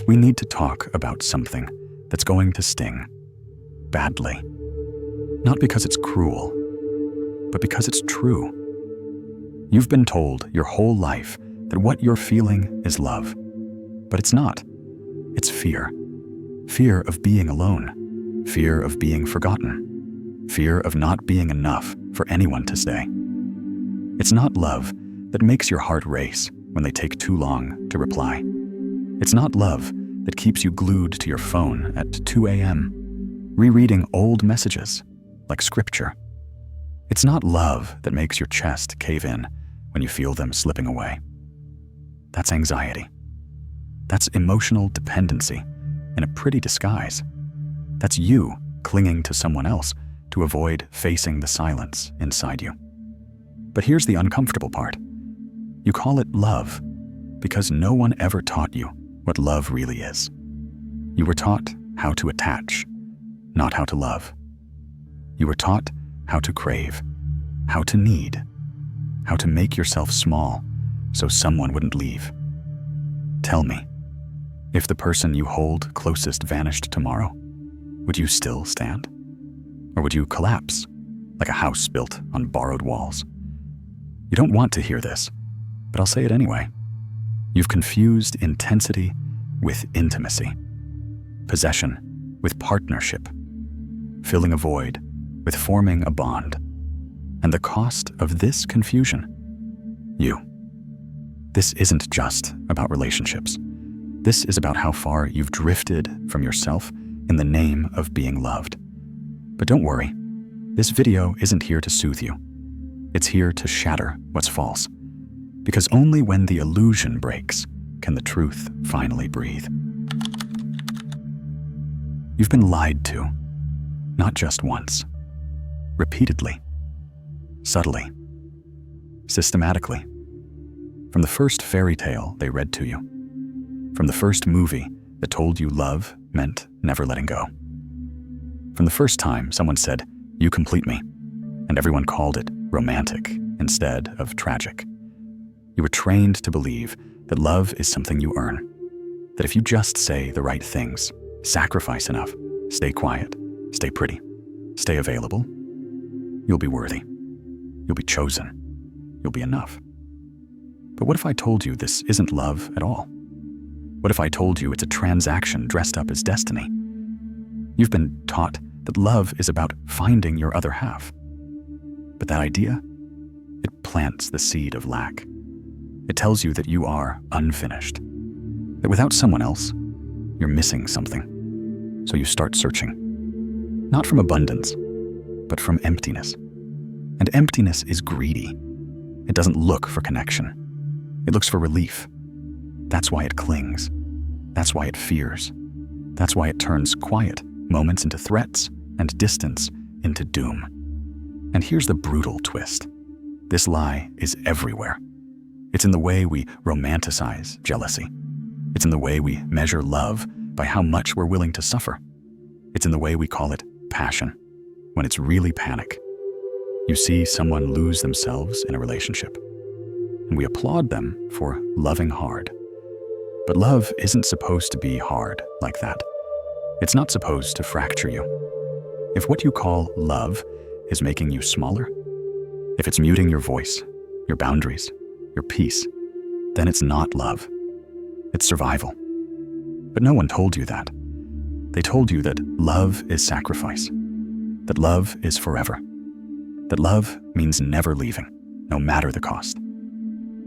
We need to talk about something that's going to sting badly. Not because it's cruel, but because it's true. You've been told your whole life that what you're feeling is love, but it's not. It's fear. Fear of being alone. Fear of being forgotten. Fear of not being enough for anyone to stay. It's not love that makes your heart race when they take too long to reply. It's not love that keeps you glued to your phone at 2 a.m., rereading old messages like scripture. It's not love that makes your chest cave in when you feel them slipping away. That's anxiety. That's emotional dependency in a pretty disguise. That's you clinging to someone else to avoid facing the silence inside you. But here's the uncomfortable part. You call it love because no one ever taught you what love really is. You were taught how to attach, not how to love. You were taught how to crave, how to need, how to make yourself small so someone wouldn't leave. Tell me, if the person you hold closest vanished tomorrow, would you still stand? Or would you collapse like a house built on borrowed walls? You don't want to hear this, but I'll say it anyway. You've confused intensity with intimacy, possession with partnership, filling a void with forming a bond. And the cost of this confusion, you. This isn't just about relationships. This is about how far you've drifted from yourself in the name of being loved. But don't worry, this video isn't here to soothe you. It's here to shatter what's false. Because only when the illusion breaks can the truth finally breathe. You've been lied to, not just once, repeatedly, subtly, systematically. From the first fairy tale they read to you, from the first movie that told you love meant never letting go, from the first time someone said, "You complete me," and everyone called it romantic instead of tragic. You were trained to believe that love is something you earn, that if you just say the right things, sacrifice enough, stay quiet, stay pretty, stay available, you'll be worthy, you'll be chosen, you'll be enough. But what if I told you this isn't love at all? What if I told you it's a transaction dressed up as destiny? You've been taught that love is about finding your other half. But that idea, it plants the seed of lack. It tells you that you are unfinished, that without someone else, you're missing something. So you start searching, not from abundance, but from emptiness. And emptiness is greedy. It doesn't look for connection. It looks for relief. That's why it clings. That's why it fears. That's why it turns quiet moments into threats and distance into doom. And here's the brutal twist. This lie is everywhere. It's in the way we romanticize jealousy. It's in the way we measure love by how much we're willing to suffer. It's in the way we call it passion, when it's really panic. You see someone lose themselves in a relationship, and we applaud them for loving hard. But love isn't supposed to be hard like that. It's not supposed to fracture you. If what you call love is making you smaller, if it's muting your voice, your boundaries, your peace, then it's not love. It's survival. But no one told you that. They told you that love is sacrifice, that love is forever, that love means never leaving, no matter the cost.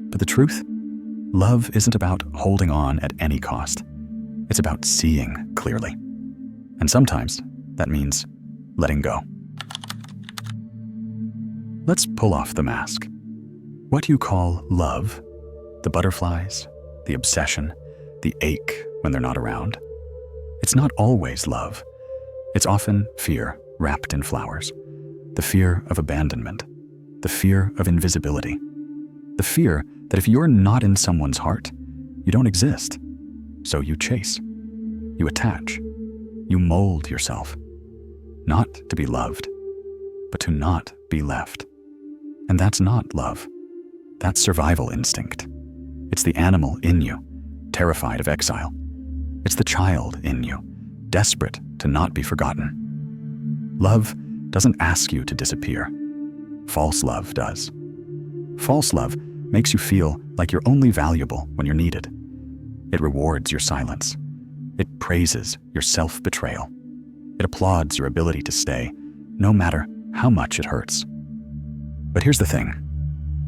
But the truth? Love isn't about holding on at any cost. It's about seeing clearly. And sometimes that means letting go. Let's pull off the mask. What you call love, the butterflies, the obsession, the ache when they're not around, it's not always love. It's often fear wrapped in flowers. The fear of abandonment, the fear of invisibility, the fear that if you're not in someone's heart, you don't exist. So you chase, you attach, you mold yourself, not to be loved, but to not be left. And that's not love. That's survival instinct. It's the animal in you, terrified of exile. It's the child in you, desperate to not be forgotten. Love doesn't ask you to disappear. False love does. False love makes you feel like you're only valuable when you're needed. It rewards your silence. It praises your self-betrayal. It applauds your ability to stay, no matter how much it hurts. But here's the thing.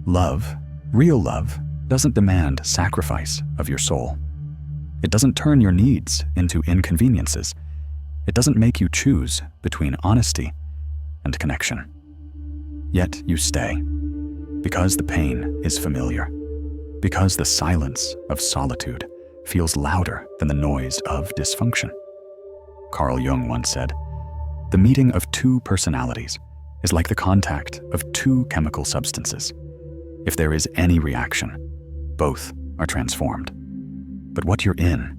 Love, real love, doesn't demand sacrifice of your soul. It doesn't turn your needs into inconveniences. It doesn't make you choose between honesty and connection. Yet you stay, because the pain is familiar, because the silence of solitude feels louder than the noise of dysfunction. Carl Jung once said, "The meeting of two personalities is like the contact of two chemical substances. If there is any reaction, both are transformed. But what you're in,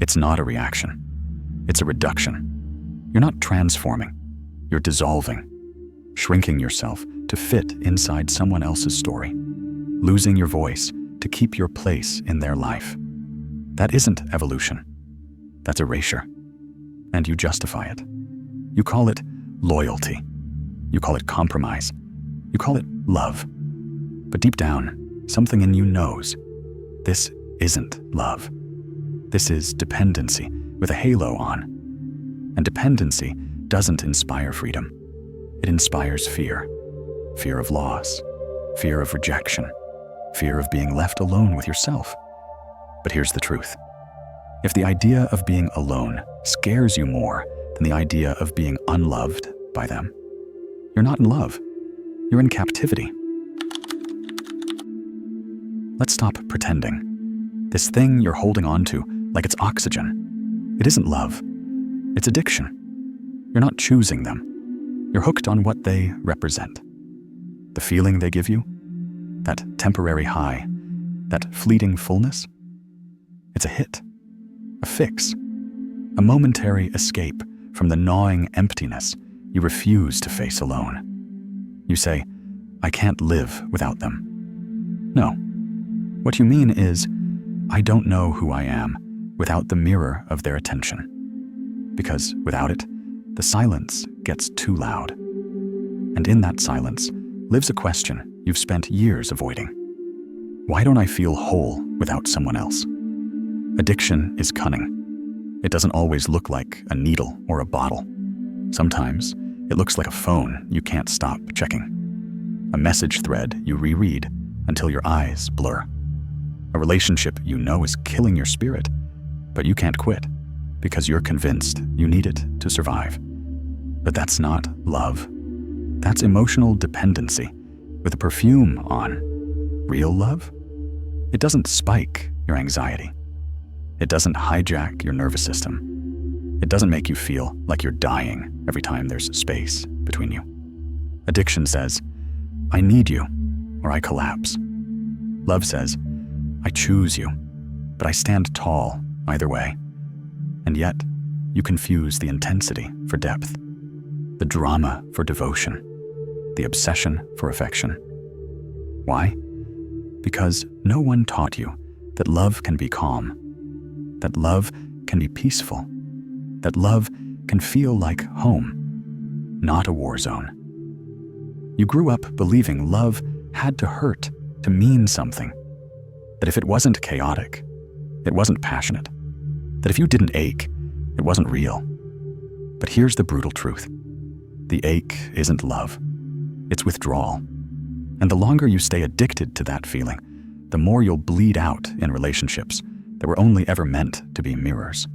it's not a reaction. It's a reduction. You're not transforming. You're dissolving, shrinking yourself to fit inside someone else's story, losing your voice to keep your place in their life. That isn't evolution. That's erasure. And you justify it. You call it loyalty. You call it compromise. You call it love. But deep down, something in you knows this isn't love. This is dependency with a halo on. And dependency doesn't inspire freedom. It inspires fear. Fear of loss, fear of rejection, fear of being left alone with yourself. But here's the truth. If the idea of being alone scares you more than the idea of being unloved by them, you're not in love. You're in captivity. Let's stop pretending. This thing you're holding on to like it's oxygen. It isn't love. It's addiction. You're not choosing them. You're hooked on what they represent. The feeling they give you, that temporary high, that fleeting fullness, it's a hit, a fix, a momentary escape from the gnawing emptiness you refuse to face alone. You say, "I can't live without them." No. What you mean is, I don't know who I am without the mirror of their attention. Because without it, the silence gets too loud. And in that silence lives a question you've spent years avoiding. Why don't I feel whole without someone else? Addiction is cunning. It doesn't always look like a needle or a bottle. Sometimes it looks like a phone you can't stop checking. A message thread you reread until your eyes blur. A relationship you know is killing your spirit, but you can't quit because you're convinced you need it to survive. But that's not love. That's emotional dependency with a perfume on. Real love? It doesn't spike your anxiety. It doesn't hijack your nervous system. It doesn't make you feel like you're dying every time there's space between you. Addiction says, "I need you, or I collapse." Love says, "I choose you, but I stand tall either way." And yet, you confuse the intensity for depth, the drama for devotion, the obsession for affection. Why? Because no one taught you that love can be calm, that love can be peaceful, that love can feel like home, not a war zone. You grew up believing love had to hurt to mean something, that if it wasn't chaotic, it wasn't passionate, that if you didn't ache, it wasn't real. But here's the brutal truth. The ache isn't love. It's withdrawal. And the longer you stay addicted to that feeling, the more you'll bleed out in relationships that were only ever meant to be mirrors.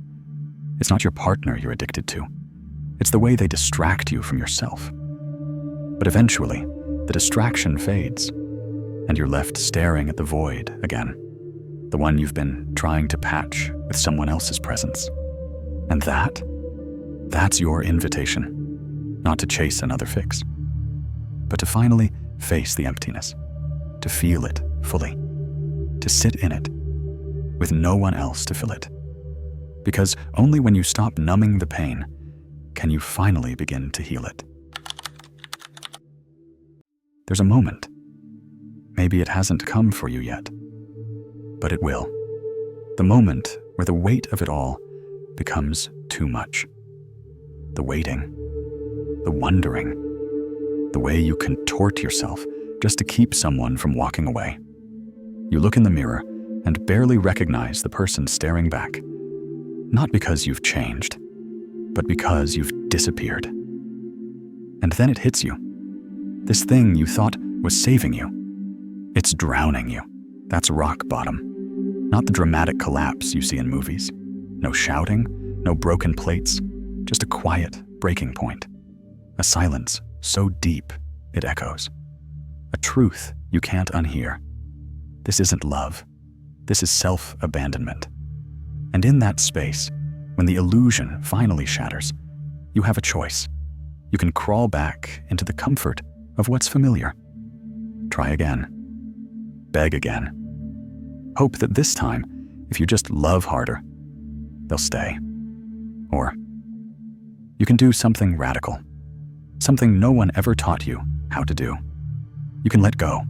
It's not your partner you're addicted to. It's the way they distract you from yourself. But eventually, the distraction fades, and you're left staring at the void again, the one you've been trying to patch with someone else's presence. And that's your invitation, not to chase another fix, but to finally face the emptiness, to feel it fully, to sit in it, with no one else to fill it. Because only when you stop numbing the pain can you finally begin to heal it. There's a moment. Maybe it hasn't come for you yet, but it will. The moment where the weight of it all becomes too much. The waiting, the wondering, the way you contort yourself just to keep someone from walking away. You look in the mirror and barely recognize the person staring back, not because you've changed, but because you've disappeared. And then it hits you. This thing you thought was saving you, it's drowning you. That's rock bottom. Not the dramatic collapse you see in movies. No shouting, no broken plates, just a quiet breaking point. A silence so deep it echoes. A truth you can't unhear. This isn't love. This is self-abandonment. And in that space, when the illusion finally shatters, you have a choice. You can crawl back into the comfort of what's familiar. Try again. Beg again. Hope that this time, if you just love harder, they'll stay. Or you can do something radical, something no one ever taught you how to do. You can let go,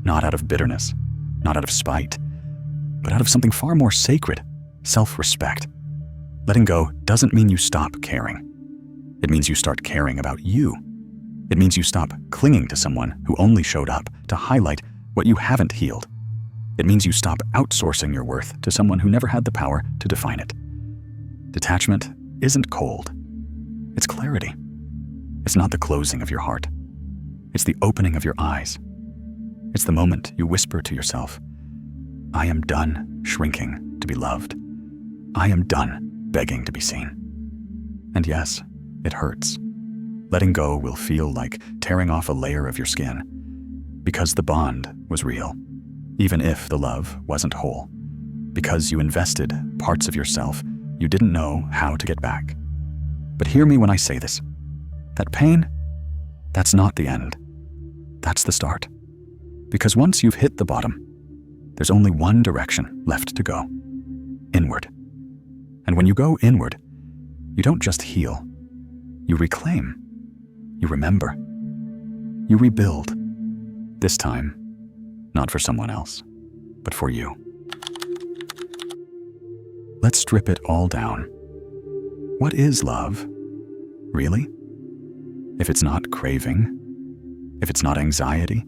not out of bitterness, not out of spite, but out of something far more sacred, self-respect. Letting go doesn't mean you stop caring. It means you start caring about you. It means you stop clinging to someone who only showed up to highlight what you haven't healed. It means you stop outsourcing your worth to someone who never had the power to define it. Detachment isn't cold. It's clarity. It's not the closing of your heart. It's the opening of your eyes. It's the moment you whisper to yourself, I am done shrinking to be loved. I am done begging to be seen. And yes, it hurts. Letting go will feel like tearing off a layer of your skin, because the bond was real, even if the love wasn't whole, because you invested parts of yourself you didn't know how to get back. But hear me when I say this. That pain, that's not the end. That's the start. Because once you've hit the bottom, there's only one direction left to go: inward. And when you go inward, you don't just heal. You reclaim. You remember. You rebuild. This time, not for someone else, but for you. Let's strip it all down. What is love, really? If it's not craving, if it's not anxiety,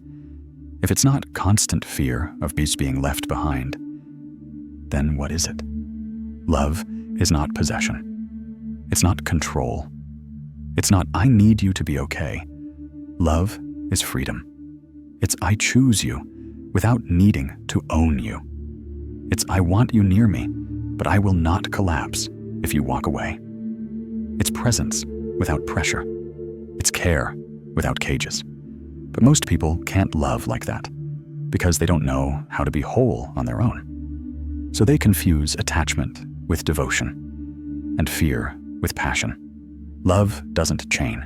if it's not constant fear of being left behind, then what is it? Love is not possession. It's not control. It's not, I need you to be okay. Love is freedom. It's, I choose you without needing to own you. It's, I want you near me, but I will not collapse if you walk away. It's presence without pressure. It's care without cages. But most people can't love like that because they don't know how to be whole on their own. So they confuse attachment with devotion and fear with passion. Love doesn't chain.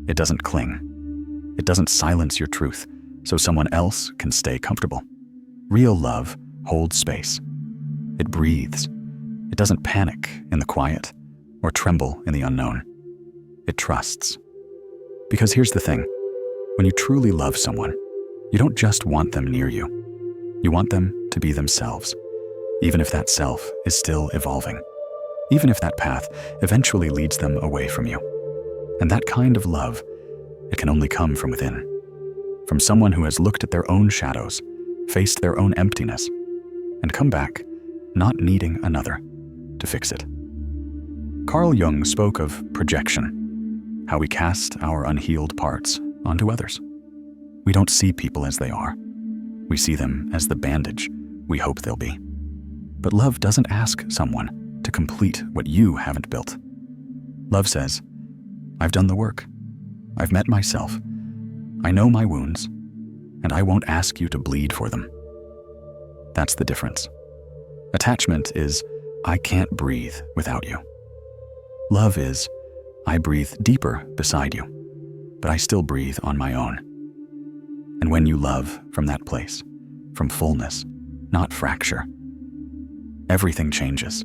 It doesn't cling. It doesn't silence your truth so someone else can stay comfortable. Real love holds space. It breathes. It doesn't panic in the quiet or tremble in the unknown. It trusts. Because here's the thing. When you truly love someone, you don't just want them near you. You want them to be themselves, even if that self is still evolving, even if that path eventually leads them away from you. And that kind of love, it can only come from within, from someone who has looked at their own shadows, faced their own emptiness, and come back not needing another to fix it. Carl Jung spoke of projection, how we cast our unhealed parts onto others. We don't see people as they are. We see them as the bandage we hope they'll be. But love doesn't ask someone to complete what you haven't built. Love says, I've done the work. I've met myself. I know my wounds, and I won't ask you to bleed for them. That's the difference. Attachment is, I can't breathe without you. Love is, I breathe deeper beside you, but I still breathe on my own. And when you love from that place, from fullness, not fracture, everything changes.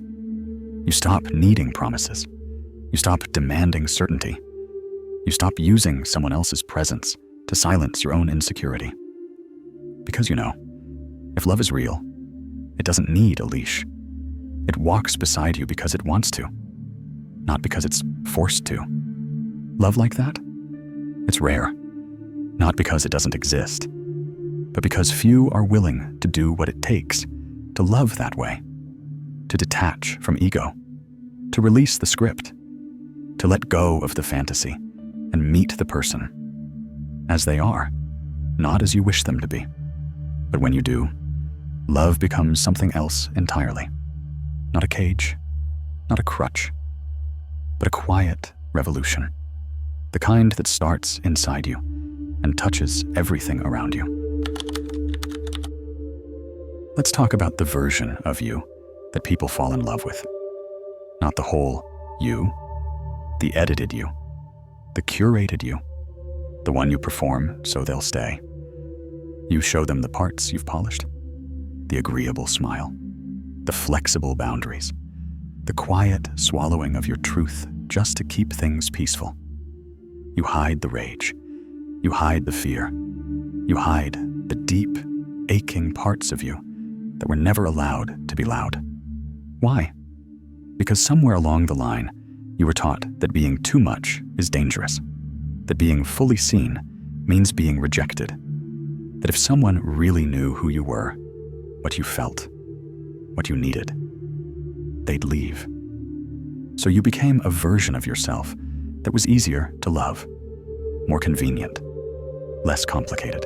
You stop needing promises. You stop demanding certainty. You stop using someone else's presence to silence your own insecurity. Because you know, if love is real, it doesn't need a leash. It walks beside you because it wants to, not because it's forced to. Love like that? It's rare, not because it doesn't exist, but because few are willing to do what it takes to love that way, to detach from ego, to release the script, to let go of the fantasy and meet the person as they are, not as you wish them to be. But when you do, love becomes something else entirely. Not a cage, not a crutch, but a quiet revolution. The kind that starts inside you and touches everything around you. Let's talk about the version of you that people fall in love with. Not the whole you, the edited you, the curated you, the one you perform so they'll stay. You show them the parts you've polished, the agreeable smile, the flexible boundaries, the quiet swallowing of your truth just to keep things peaceful. You hide the rage, you hide the fear, you hide the deep, aching parts of you that were never allowed to be loud. Why? Because somewhere along the line, you were taught that being too much is dangerous, that being fully seen means being rejected, that if someone really knew who you were, what you felt, what you needed, they'd leave. So you became a version of yourself that was easier to love, more convenient, less complicated.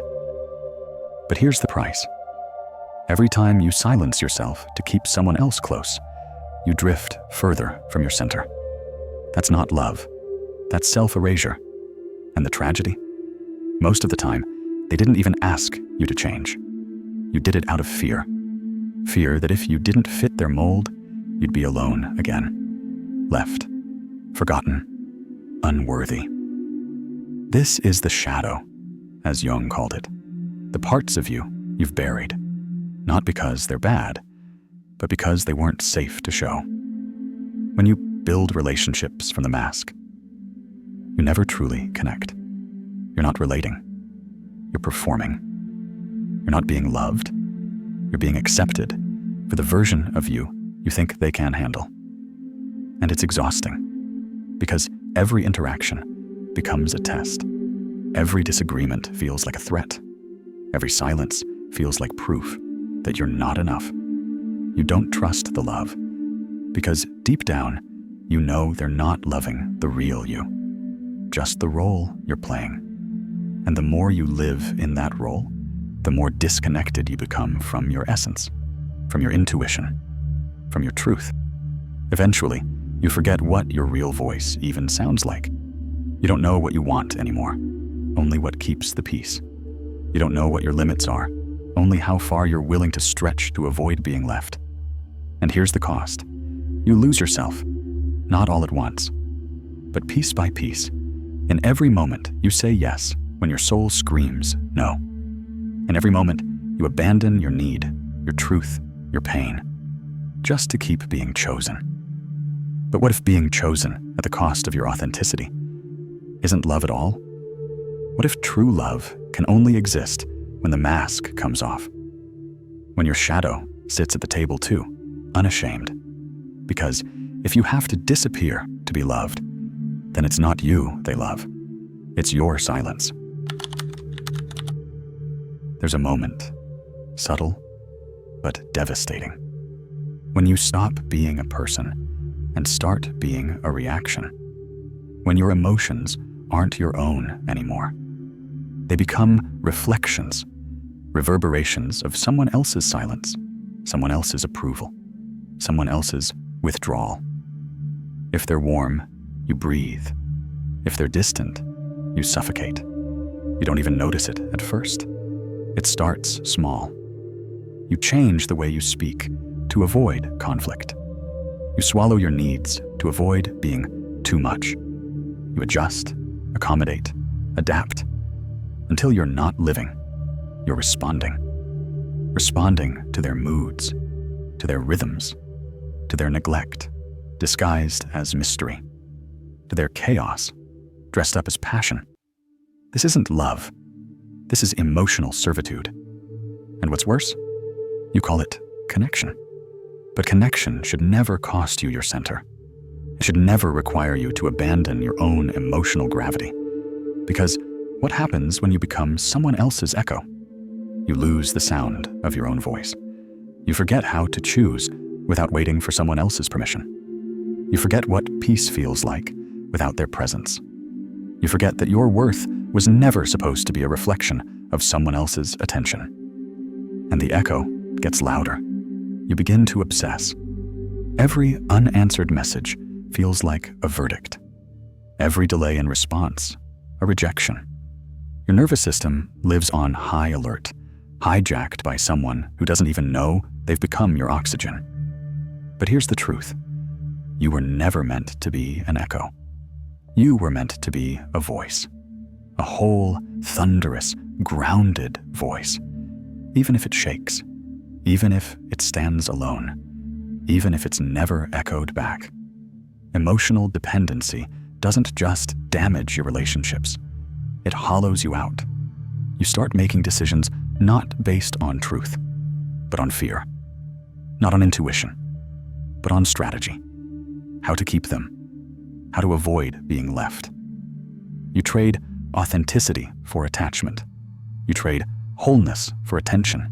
But here's the price. Every time you silence yourself to keep someone else close, you drift further from your center. That's not love. That's self-erasure. And the tragedy? Most of the time, they didn't even ask you to change. You did it out of fear. Fear that if you didn't fit their mold, you'd be alone again. Left. Forgotten. Unworthy. This is the shadow, as Jung called it. The parts of you you've buried. Not because they're bad, but because they weren't safe to show. When you build relationships from the mask, you never truly connect. You're not relating. You're performing. You're not being loved. You're being accepted for the version of you you think they can handle. And it's exhausting, because every interaction becomes a test. Every disagreement feels like a threat. Every silence feels like proof that you're not enough. You don't trust the love, because deep down, you know they're not loving the real you, just the role you're playing. And the more you live in that role, the more disconnected you become from your essence, from your intuition, from your truth. Eventually, you forget what your real voice even sounds like. You don't know what you want anymore, only what keeps the peace. You don't know what your limits are, only how far you're willing to stretch to avoid being left. And here's the cost. You lose yourself, not all at once, but piece by piece. In every moment, you say yes when your soul screams no. In every moment, you abandon your need, your truth, your pain, just to keep being chosen. But what if being chosen at the cost of your authenticity isn't love at all? What if true love can only exist when the mask comes off? When your shadow sits at the table too, unashamed. Because if you have to disappear to be loved, then it's not you they love. It's your silence. There's a moment, subtle but devastating, when you stop being a person and start being a reaction. When your emotions aren't your own anymore. They become reflections, reverberations of someone else's silence, someone else's approval, someone else's withdrawal. If they're warm, you breathe. If they're distant, you suffocate. You don't even notice it at first. It starts small. You change the way you speak to avoid conflict. You swallow your needs to avoid being too much. You adjust, accommodate, adapt, until you're not living, you're responding. Responding to their moods, to their rhythms, to their neglect, disguised as mystery, to their chaos, dressed up as passion. This isn't love. This is emotional servitude. And what's worse, you call it connection. But connection should never cost you your center. It should never require you to abandon your own emotional gravity. Because what happens when you become someone else's echo? You lose the sound of your own voice. You forget how to choose without waiting for someone else's permission. You forget what peace feels like without their presence. You forget that your worth was never supposed to be a reflection of someone else's attention. And the echo gets louder. You begin to obsess. Every unanswered message feels like a verdict. Every delay in response, a rejection. Your nervous system lives on high alert, hijacked by someone who doesn't even know they've become your oxygen. But here's the truth. You were never meant to be an echo. You were meant to be a voice. A whole, thunderous, grounded voice. Even if it shakes. Even if it stands alone. Even if it's never echoed back. Emotional dependency doesn't just damage your relationships. It hollows you out. You start making decisions not based on truth, but on fear. Not on intuition, but on strategy. How to keep them. How to avoid being left. You trade authenticity for attachment. You trade wholeness for attention.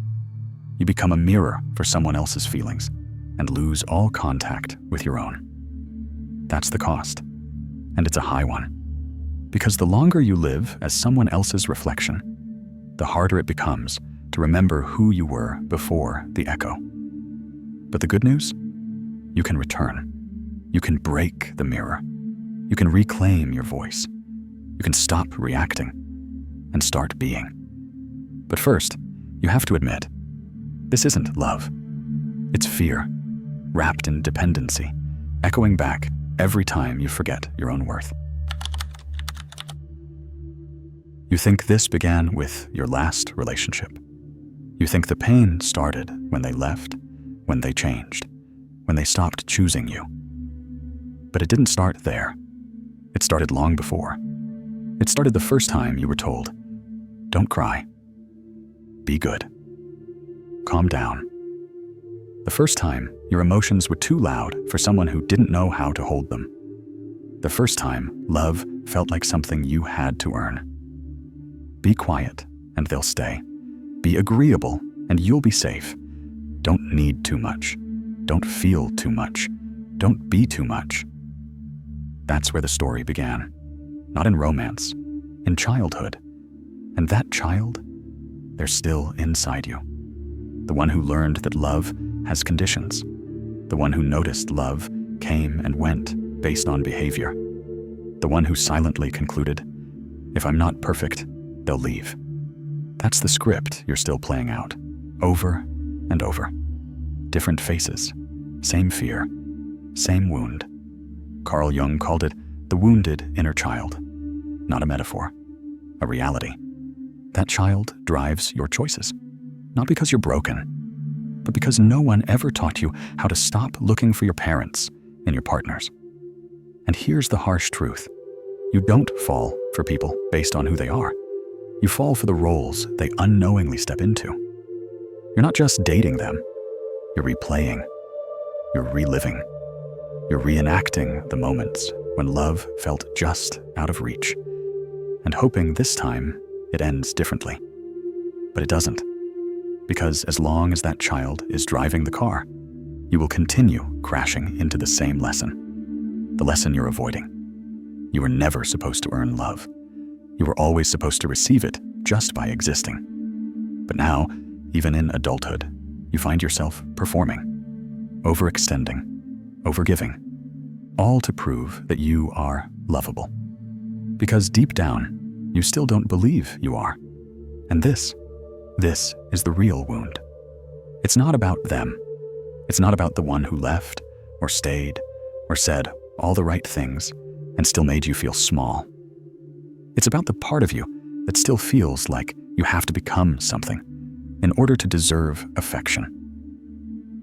You become a mirror for someone else's feelings and lose all contact with your own. That's the cost, and it's a high one. Because the longer you live as someone else's reflection, the harder it becomes to remember who you were before the echo. But the good news? You can return. You can break the mirror. You can reclaim your voice. You can stop reacting and start being. But first, you have to admit, this isn't love. It's fear, wrapped in dependency, echoing back every time you forget your own worth. You think this began with your last relationship. You think the pain started when they left, when they changed, when they stopped choosing you. But it didn't start there. It started long before. It started the first time you were told, "Don't cry. Be good. Calm down." The first time your emotions were too loud for someone who didn't know how to hold them. The first time love felt like something you had to earn. Be quiet and they'll stay. Be agreeable and you'll be safe. Don't need too much. Don't feel too much. Don't be too much. That's where the story began. Not in romance, in childhood. And that child, they're still inside you. The one who learned that love has conditions. The one who noticed love came and went based on behavior. The one who silently concluded, "If I'm not perfect, they'll leave." That's the script you're still playing out, over and over. Different faces, same fear, same wound. Carl Jung called it the wounded inner child. Not a metaphor, a reality. That child drives your choices. Not because you're broken, but because no one ever taught you how to stop looking for your parents in your partners. And here's the harsh truth. You don't fall for people based on who they are. You fall for the roles they unknowingly step into. You're not just dating them. You're replaying. You're reliving. You're reenacting the moments when love felt just out of reach, and hoping this time it ends differently. But it doesn't. Because as long as that child is driving the car, you will continue crashing into the same lesson. The lesson you're avoiding. You were never supposed to earn love. You were always supposed to receive it just by existing. But now, even in adulthood, you find yourself performing, overextending, overgiving, all to prove that you are lovable. Because deep down, you still don't believe you are. And this is the real wound. It's not about them. It's not about the one who left, or stayed, or said all the right things, and still made you feel small. It's about the part of you that still feels like you have to become something in order to deserve affection.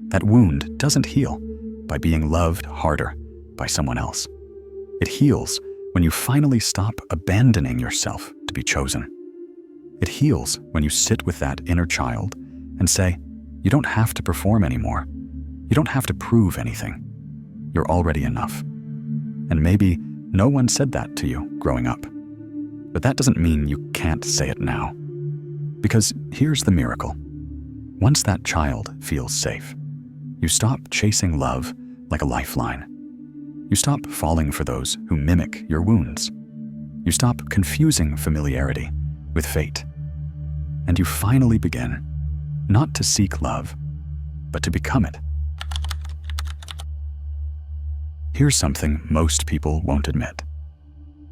That wound doesn't heal by being loved harder by someone else. It heals when you finally stop abandoning yourself to be chosen. It heals when you sit with that inner child and say, "You don't have to perform anymore. You don't have to prove anything. You're already enough. And maybe no one said that to you growing up. But that doesn't mean you can't say it now. Because here's the miracle. Once that child feels safe, you stop chasing love like a lifeline. You stop falling for those who mimic your wounds. You stop confusing familiarity with fate. And you finally begin not to seek love, but to become it. Here's something most people won't admit.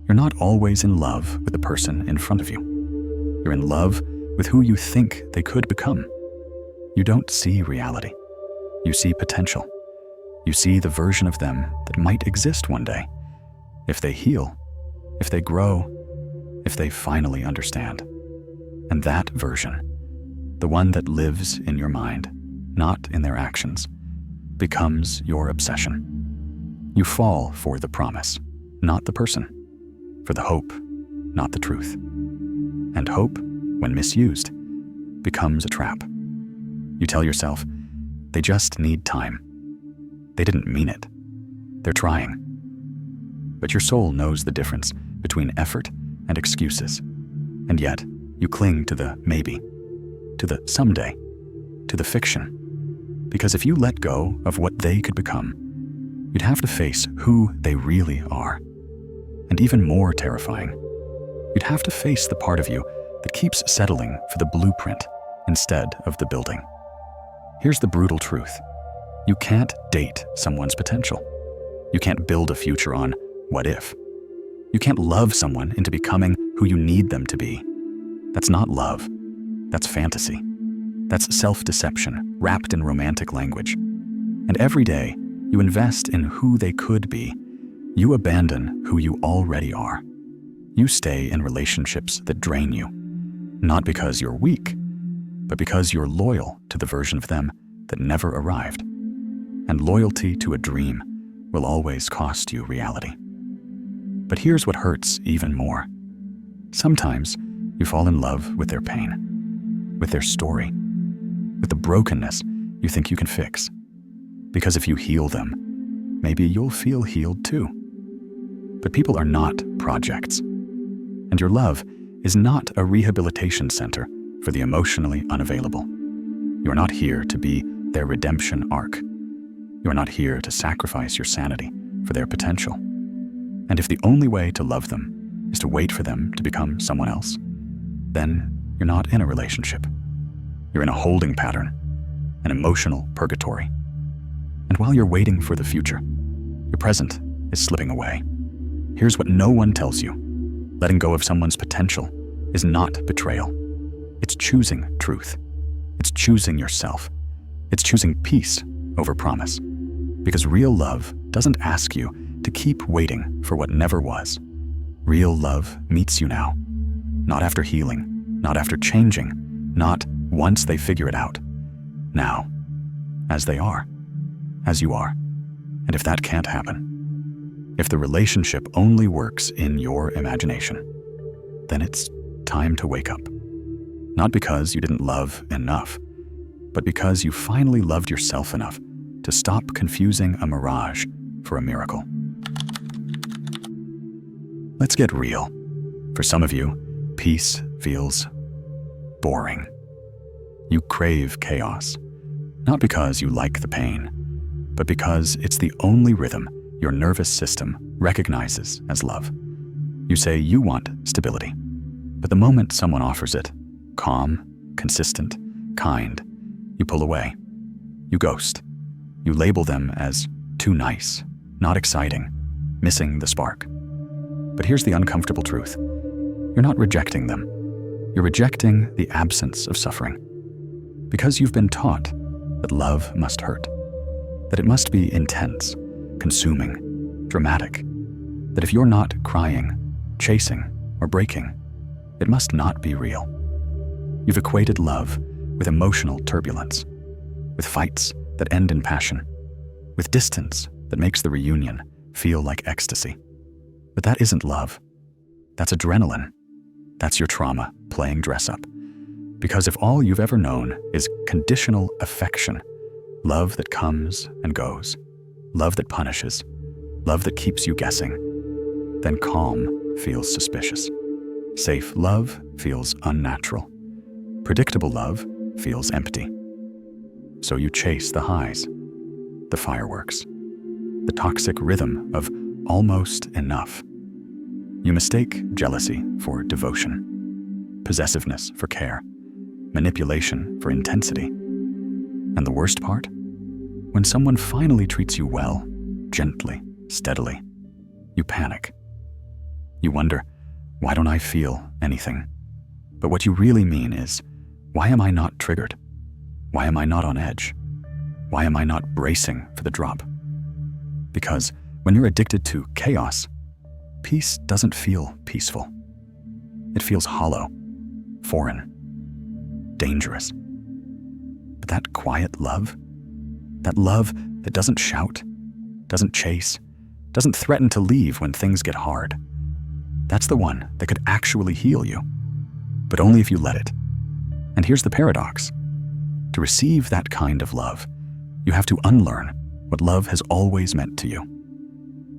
You're not always in love with the person in front of you. You're in love with who you think they could become. You don't see reality. You see potential. You see the version of them that might exist one day, if they heal, if they grow, if they finally understand. And that version, the one that lives in your mind, not in their actions, becomes your obsession. You fall for the promise, not the person, for the hope, not the truth. And hope, when misused, becomes a trap. You tell yourself, they just need time. They didn't mean it. They're trying. But your soul knows the difference between effort and excuses. And yet, you cling to the maybe, to the someday, to the fiction. Because if you let go of what they could become, you'd have to face who they really are. And even more terrifying, you'd have to face the part of you that keeps settling for the blueprint instead of the building. Here's the brutal truth. You can't date someone's potential. You can't build a future on what if. You can't love someone into becoming who you need them to be. That's not love. That's fantasy. That's self-deception wrapped in romantic language. And every day you invest in who they could be, you abandon who you already are. You stay in relationships that drain you, not because you're weak, but because you're loyal to the version of them that never arrived. And loyalty to a dream will always cost you reality. But here's what hurts even more. Sometimes you fall in love with their pain, with their story, with the brokenness you think you can fix. Because if you heal them, maybe you'll feel healed too. But people are not projects. And your love is not a rehabilitation center for the emotionally unavailable. You are not here to be their redemption arc. You are not here to sacrifice your sanity for their potential. And if the only way to love them is to wait for them to become someone else, then you're not in a relationship. You're in a holding pattern, an emotional purgatory. And while you're waiting for the future, your present is slipping away. Here's what no one tells you. Letting go of someone's potential is not betrayal. It's choosing truth. It's choosing yourself. It's choosing peace over promise. Because real love doesn't ask you to keep waiting for what never was. Real love meets you now. Not after healing, not after changing, not once they figure it out. Now, as they are, as you are. And if that can't happen, if the relationship only works in your imagination, then it's time to wake up. Not because you didn't love enough, but because you finally loved yourself enough to stop confusing a mirage for a miracle. Let's get real. For some of you, peace feels boring. You crave chaos, not because you like the pain, but because it's the only rhythm your nervous system recognizes as love. You say you want stability, but the moment someone offers it, calm, consistent, kind, you pull away. You ghost. You label them as too nice, not exciting, missing the spark. But here's the uncomfortable truth. You're not rejecting them. You're rejecting the absence of suffering. Because you've been taught that love must hurt, that it must be intense, consuming, dramatic, that if you're not crying, chasing, or breaking, it must not be real. You've equated love with emotional turbulence, with fights that end in passion, with distance that makes the reunion feel like ecstasy. But that isn't love. That's adrenaline. That's your trauma playing dress up. Because if all you've ever known is conditional affection, Love that comes and goes. Love that punishes. Love that keeps you guessing. Then calm feels suspicious. Safe love feels unnatural. Predictable love feels empty. So you chase the highs, the fireworks, the toxic rhythm of almost enough. You mistake jealousy for devotion, possessiveness for care, manipulation for intensity. And the worst part? When someone finally treats you well, gently, steadily, you panic. You wonder, why don't I feel anything? But what you really mean is, why am I not triggered? Why am I not on edge? Why am I not bracing for the drop? Because when you're addicted to chaos, peace doesn't feel peaceful. It feels hollow, foreign, dangerous. But that quiet love, that love that doesn't shout, doesn't chase, doesn't threaten to leave when things get hard, that's the one that could actually heal you, but only if you let it. And here's the paradox. To receive that kind of love, you have to unlearn what love has always meant to you.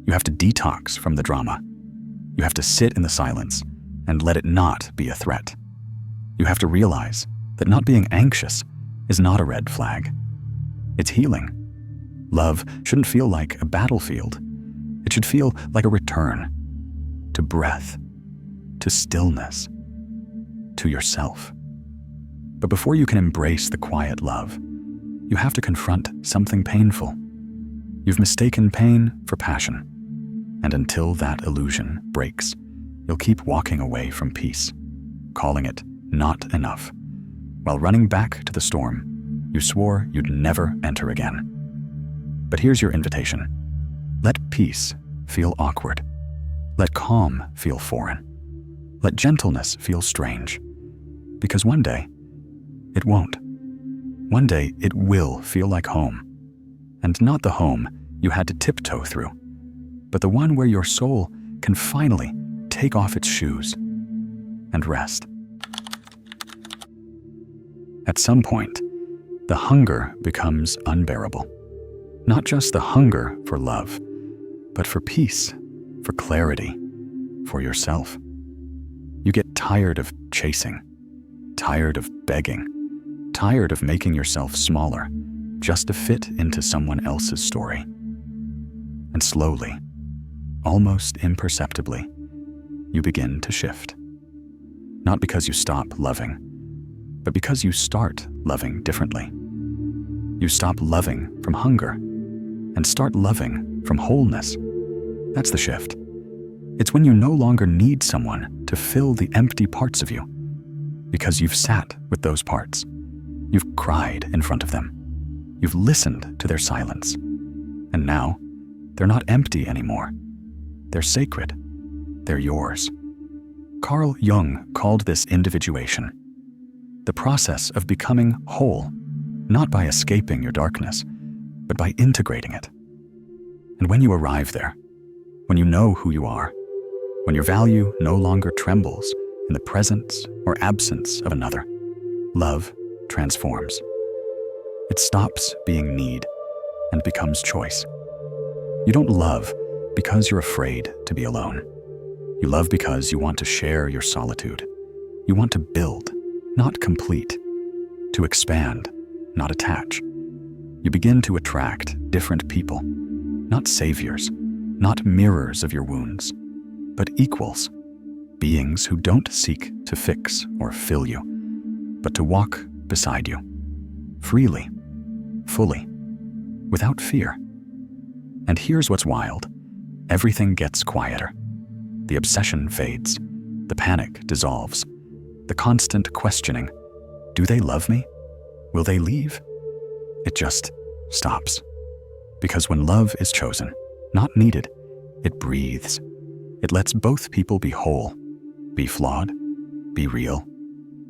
You have to detox from the drama. You have to sit in the silence and let it not be a threat. You have to realize that not being anxious is not a red flag. It's healing. Love shouldn't feel like a battlefield. It should feel like a return to breath, to stillness, to yourself. But before you can embrace the quiet love, you have to confront something painful. You've mistaken pain for passion. And until that illusion breaks, you'll keep walking away from peace, calling it not enough, while running back to the storm you swore you'd never enter again. But here's your invitation. Let peace feel awkward. Let calm feel foreign. Let gentleness feel strange. Because one day, it won't. One day, it will feel like home. And not the home you had to tiptoe through, but the one where your soul can finally take off its shoes and rest. At some point, the hunger becomes unbearable. Not just the hunger for love, but for peace, for clarity, for yourself. You get tired of chasing, tired of begging, tired of making yourself smaller just to fit into someone else's story. And slowly, almost imperceptibly, you begin to shift. Not because you stop loving, but because you start loving differently. You stop loving from hunger and start loving from wholeness. That's the shift. It's when you no longer need someone to fill the empty parts of you, because you've sat with those parts. You've cried in front of them. You've listened to their silence. And now, they're not empty anymore. They're sacred. They're yours. Carl Jung called this individuation, the process of becoming whole, not by escaping your darkness, but by integrating it. And when you arrive there, when you know who you are, when your value no longer trembles in the presence or absence of another, love transforms. It stops being need and becomes choice. You don't love because you're afraid to be alone. You love because you want to share your solitude. You want to build, not complete. To expand, not attach. You begin to attract different people, not saviors, not mirrors of your wounds, but equals, beings who don't seek to fix or fill you, but to walk beside you, freely, fully, without fear. And here's what's wild. Everything gets quieter. The obsession fades. The panic dissolves. The constant questioning, do they love me? Will they leave? It just stops. Because when love is chosen, not needed, it breathes. It lets both people be whole, be flawed, be real.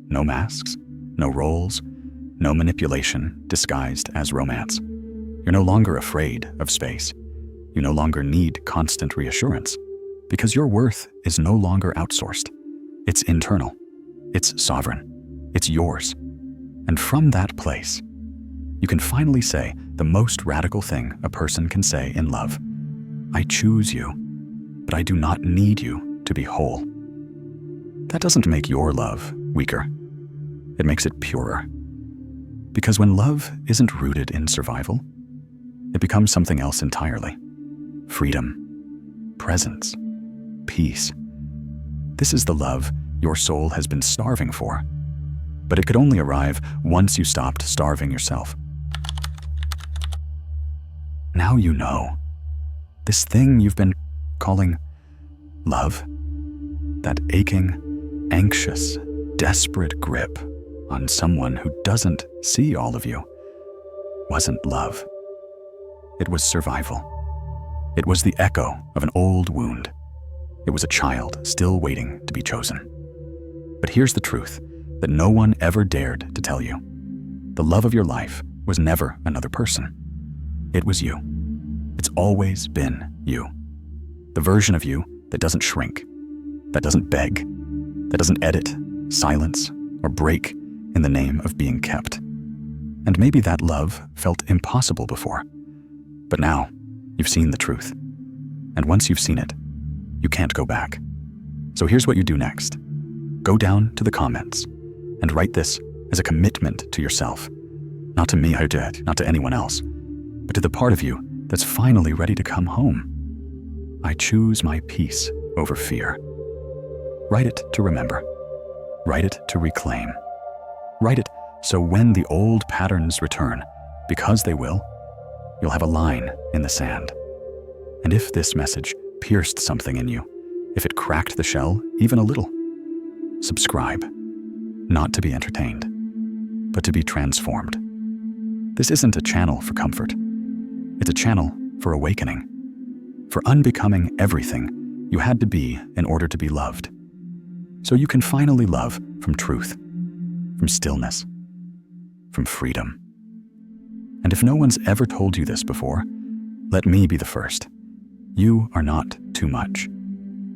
No masks, no roles, no manipulation disguised as romance. You're no longer afraid of space. You no longer need constant reassurance, because your worth is no longer outsourced. It's internal. It's sovereign. It's yours. And from that place, you can finally say, the most radical thing a person can say in love. I choose you, but I do not need you to be whole. That doesn't make your love weaker. It makes it purer. Because when love isn't rooted in survival, it becomes something else entirely. Freedom, presence, peace. This is the love your soul has been starving for, but it could only arrive once you stopped starving yourself. Now you know. This thing you've been calling love, that aching, anxious, desperate grip on someone who doesn't see all of you, wasn't love. It was survival. It was the echo of an old wound. It was a child still waiting to be chosen. But here's the truth that no one ever dared to tell you. The love of your life was never another person. It was you. It's always been you. The version of you that doesn't shrink, that doesn't beg, that doesn't edit, silence, or break in the name of being kept. And maybe that love felt impossible before. But now, you've seen the truth. And once you've seen it, you can't go back. So here's what you do next. Go down to the comments and write this as a commitment to yourself. Not to me, not to anyone else, but to the part of you that's finally ready to come home. I choose my peace over fear. Write it to remember. Write it to reclaim. Write it so when the old patterns return, because they will, you'll have a line in the sand. And if this message pierced something in you, if it cracked the shell even a little, subscribe, not to be entertained, but to be transformed. This isn't a channel for comfort. It's a channel for awakening, for unbecoming everything you had to be in order to be loved. So you can finally love from truth, from stillness, from freedom. And if no one's ever told you this before, let me be the first. You are not too much.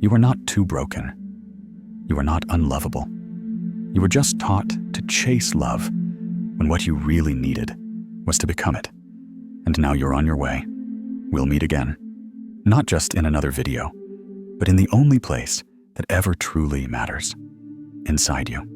You are not too broken. You are not unlovable. You were just taught to chase love when what you really needed was to become it. And now you're on your way. We'll meet again. Not just in another video, but in the only place that ever truly matters, inside you.